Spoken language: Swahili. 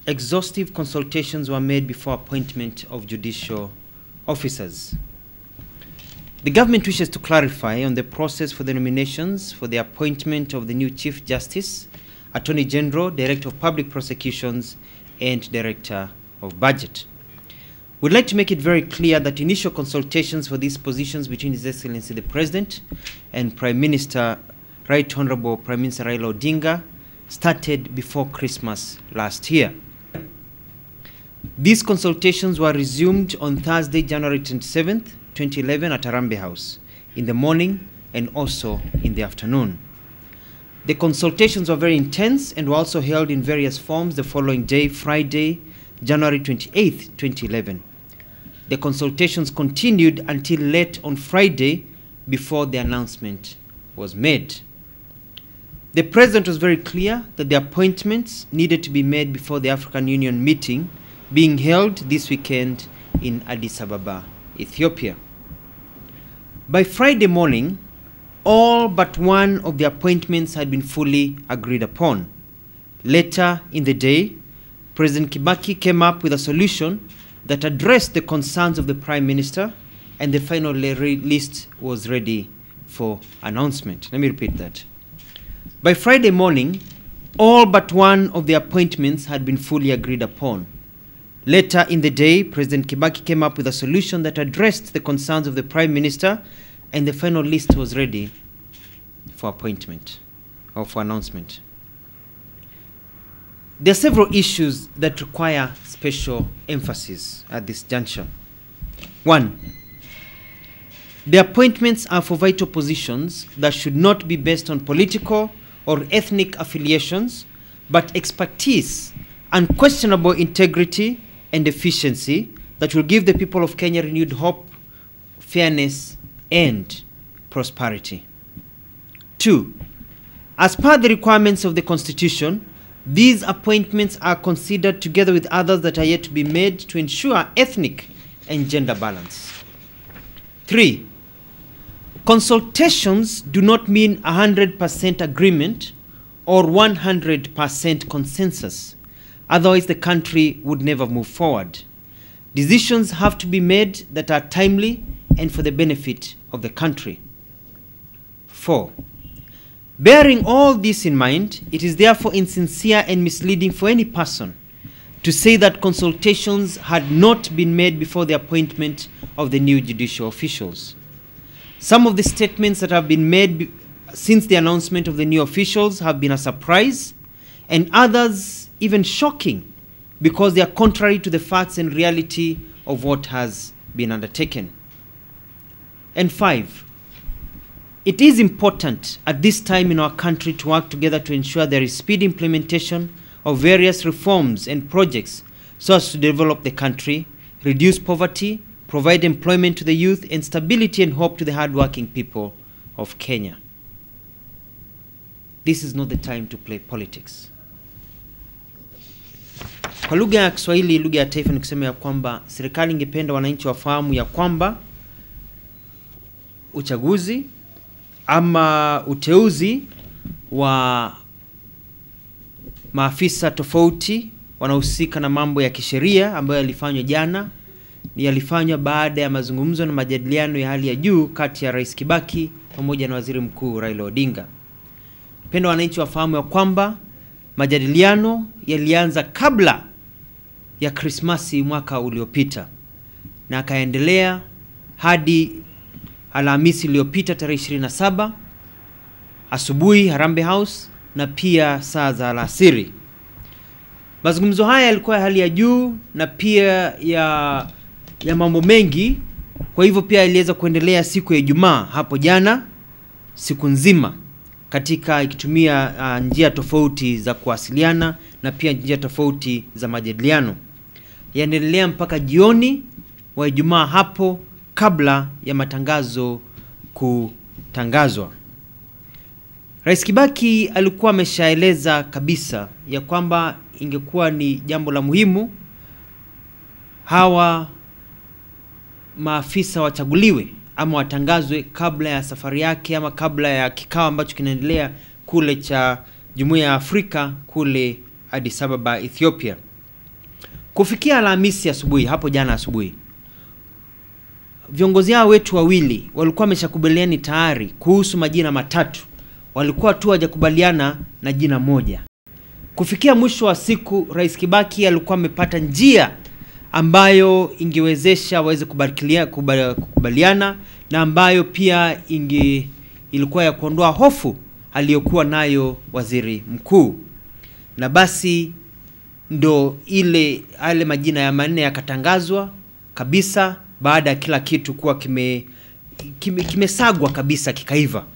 exhaustive consultations were made before appointment of judicial officers. The government wishes to clarify on the process for the nominations for the appointment of the new Chief Justice, Attorney General, Director of Public Prosecutions, and Director of Budget. We'd like to make it very clear that initial consultations for these positions between His Excellency the President and Prime Minister, Right Honorable Prime Minister Raila Odinga, started before Christmas last year. These consultations were resumed on Thursday, January 27th, 2011 at Harambee House in the morning and also in the afternoon. The consultations were very intense and were also held in various forms the following day, Friday, January 28th, 2011. The consultations continued until late on Friday before the announcement was made. The President was very clear that the appointments needed to be made before the African Union meeting being held this weekend in Addis Ababa, Ethiopia. By Friday morning, all but one of the appointments had been fully agreed upon. Later in the day, President Kibaki came up with a solution that addressed the concerns of the Prime Minister, and the final list was ready for announcement. Let me repeat that. By Friday morning, all but one of the appointments had been fully agreed upon. Later in the day, President Kibaki came up with a solution that addressed the concerns of the Prime Minister, and the final list was ready for appointment or for announcement. There are several issues that require special emphasis at this juncture. One, the appointments are for vital positions that should not be based on political or ethnic affiliations, but expertise, unquestionable integrity, and efficiency that will give the people of Kenya renewed hope, fairness, and prosperity. Two, as per the requirements of the Constitution, these appointments are considered together with others that are yet to be made to ensure ethnic and gender balance. Three, consultations do not mean 100% agreement or 100% consensus. Otherwise, the country would never move forward. Decisions have to be made that are timely and for the benefit of the country. Four, bearing all this in mind, it is therefore insincere and misleading for any person to say that consultations had not been made before the appointment of the new judicial officials. Some of the statements that have been made since the announcement of the new officials have been a surprise, and others even shocking because they are contrary to the facts and reality of what has been undertaken. And five, it is important at this time in our country to work together to ensure there is speedy implementation of various reforms and projects so as to develop the country, reduce poverty, provide employment to the youth, and stability and hope to the hardworking people of Kenya. This is not the time to play politics. Kwa lugha ya Kiswahili, lugha ya taifa, ni kusema ya kwamba serikali ingependa wananchi wafahamu ya kwamba uchaguzi ama uteuzi wa maafisa tofauti wanahusika na mambo ya kisheria ambayo yalifanywa jana, ni yalifanywa baada ya mazungumzo na majadiliano ya hali ya juu kati ya Rais Kibaki pamoja na Waziri Mkuu Raila Odinga. Penda wananchi wafahamu ya kwamba majadiliano yalianza kabla ya Krismasi mwaka uliopita na akaendelea hadi Alhamisi iliyopita tarehe 27 asubuhi Harambee House na pia saa za alasiri. Mazungumzo haya yalikuwa ya hali ya juu na pia ya mambo mengi, kwa hivyo pia iliweza kuendelea siku ya Ijumaa hapo jana siku nzima katika ikitumia njia tofauti za kuwasiliana na pia njia tofauti za majadiliano. Yaendelea mpaka jioni wa Ijumaa hapo kabla ya matangazo kutangazwa. Rais Kibaki alikuwa ameshaeleza kabisa ya kwamba ingekuwa ni jambo la muhimu hawa maafisa wachaguliwe ama watangazwe kabla ya safari yake ama kabla ya kikao ambacho kinaendelea kule cha Jumuiya ya Afrika kule Addis Ababa, Ethiopia. Kufikia Alhamisi asubuhi, hapo jana asubuhi, viongozi hao wetu wawili walikuwa wameshakubaliana tayari kuhusu majina matatu. Walikuwa tu hawajakubaliana na jina moja. Kufikia mwisho wa siku, Rais Kibaki alikuwa amepata njia ambayo ingewezesha waweze kukubaliana, na ambayo pia ilikuwa ya kuondoa hofu aliyokuwa nayo waziri mkuu. Na basi ndo ale majina ya manne yakatangazwa kabisa baada ya kila kitu kuwa kimesagwa kabisa kikaiva.